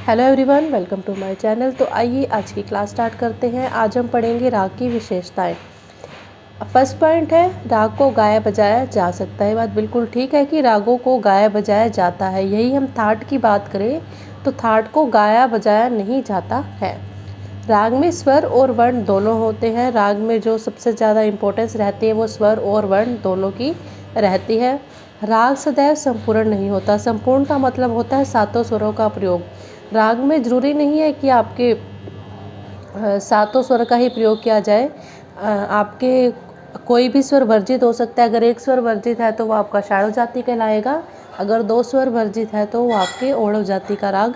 Hello everyone, welcome to my channel. तो आइए आज की क्लास स्टार्ट करते हैं। आज हम पढ़ेंगे राग की विशेषताएं। फर्स्ट पॉइंट है, राग को गाया बजाया जा सकता है। बात बिल्कुल ठीक है कि रागों को गाया बजाया जाता है। यही हम थाट की बात करें तो थाट को गाया बजाया नहीं जाता है। राग में स्वर और वर्ण दोनों होते हैं। राग में जो सबसे ज़्यादा इम्पोर्टेंस रहती है वो स्वर और वर्ण दोनों की रहती है। राग सदैव संपूर्ण नहीं होता। संपूर्ण का मतलब होता है सातों स्वरों का प्रयोग। राग में ज़रूरी नहीं है कि आपके सातों स्वर का ही प्रयोग किया जाए। आपके कोई भी स्वर वर्जित हो सकता है। अगर एक स्वर वर्जित है तो वो आपका षाढ़व जाति कहलाएगा। अगर दो स्वर वर्जित है तो वो आपके ओढ़व जाति का राग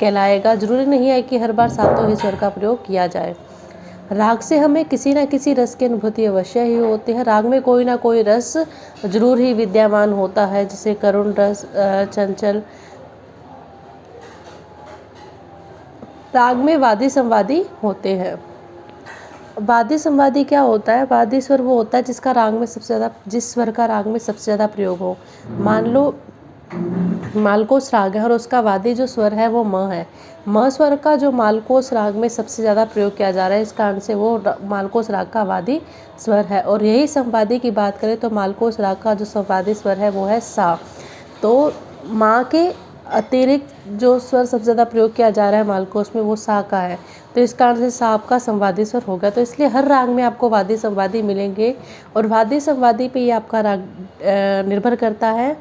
कहलाएगा। ज़रूरी नहीं है कि हर बार सातों ही स्वर का प्रयोग किया जाए। राग से हमें किसी न किसी रस की अनुभूति अवश्य ही होती है। राग में कोई ना कोई रस जरूर ही विद्यमान होता है, जैसे करुण रस, चंचल। राग में वादी संवादी होते हैं। वादी संवादी क्या होता है? वादी स्वर वो होता है जिस स्वर का राग में सबसे ज़्यादा प्रयोग हो। मान लो मालकोस राग है और उसका वादी जो स्वर है वो म है। म स्वर का जो मालकोस राग में सबसे ज़्यादा प्रयोग किया जा रहा है, इस कारण से वो मालकोस राग का वादी स्वर है। और यही संवादी की बात करें तो मालकोस राग का जो संवादी स्वर है वो है सा। तो माँ के अतिरिक्त जो स्वर सबसे ज़्यादा प्रयोग किया जा रहा है मालकोस में वो सा का है। तो इस कारण से सा आपका संवादी स्वर होगा। तो इसलिए हर राग में आपको वादी संवादी मिलेंगे और वादी संवादी पे ये आपका राग निर्भर करता है।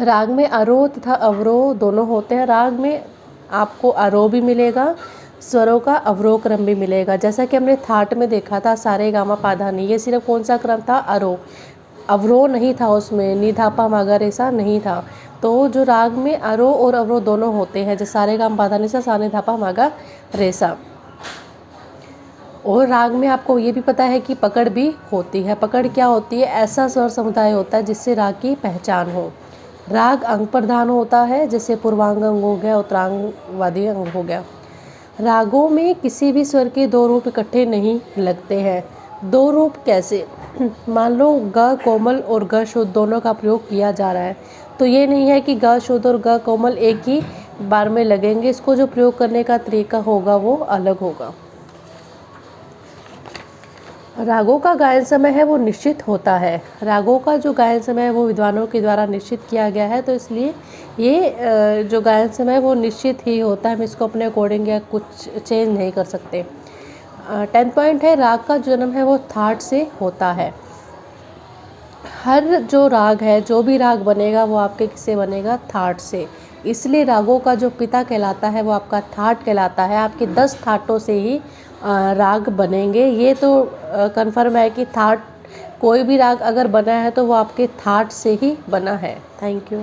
राग में आरोह तथा अवरोह दोनों होते हैं। राग में आपको आरोह भी मिलेगा, स्वरों का अवरोह क्रम भी मिलेगा। जैसा कि हमने थाट में देखा था सारे गामा पाधा नी, ये सिर्फ कौन सा क्रम था? आरोह। अवरोह नहीं था उसमें, नी धापा मागा रेसा नहीं था। तो जो राग में आरोह और अवरोह दोनों होते हैं, जैसे सारे गामा पाधा नी सा, सा नी धापा मागा रेसा। और राग में आपको ये भी पता है कि पकड़ भी होती है। पकड़ क्या होती है? ऐसा स्वर समुदाय होता है जिससे राग की पहचान हो। राग अंग प्रधान होता है, जैसे पूर्वांग अंग हो गया, उत्तरांगवादी अंग हो गया। रागों में किसी भी स्वर के दो रूप इकट्ठे नहीं लगते हैं। दो रूप कैसे? मान लो ग कोमल और ग शुद्ध दोनों का प्रयोग किया जा रहा है, तो ये नहीं है कि ग शुद्ध और ग कोमल एक ही बार में लगेंगे। इसको जो प्रयोग करने का तरीका होगा वो अलग होगा। रागों का गायन समय है वो निश्चित होता है। रागों का जो गायन समय है वो विद्वानों के द्वारा निश्चित किया गया है, तो इसलिए ये जो गायन समय है वो निश्चित ही होता है। हम इसको अपने अकॉर्डिंग या कुछ चेंज नहीं कर सकते। 10 पॉइंट है, राग का जन्म है वो थाट से होता है। हर जो राग है, जो भी राग बनेगा वो आपके किससे बनेगा? थाट से। इसलिए रागों का जो पिता कहलाता है वो आपका थाट कहलाता है। आपके 10 थाटों से ही राग बनेंगे। ये तो कन्फर्म है कि थाट, कोई भी राग अगर बना है तो वो आपके थाट से ही बना है। Thank you.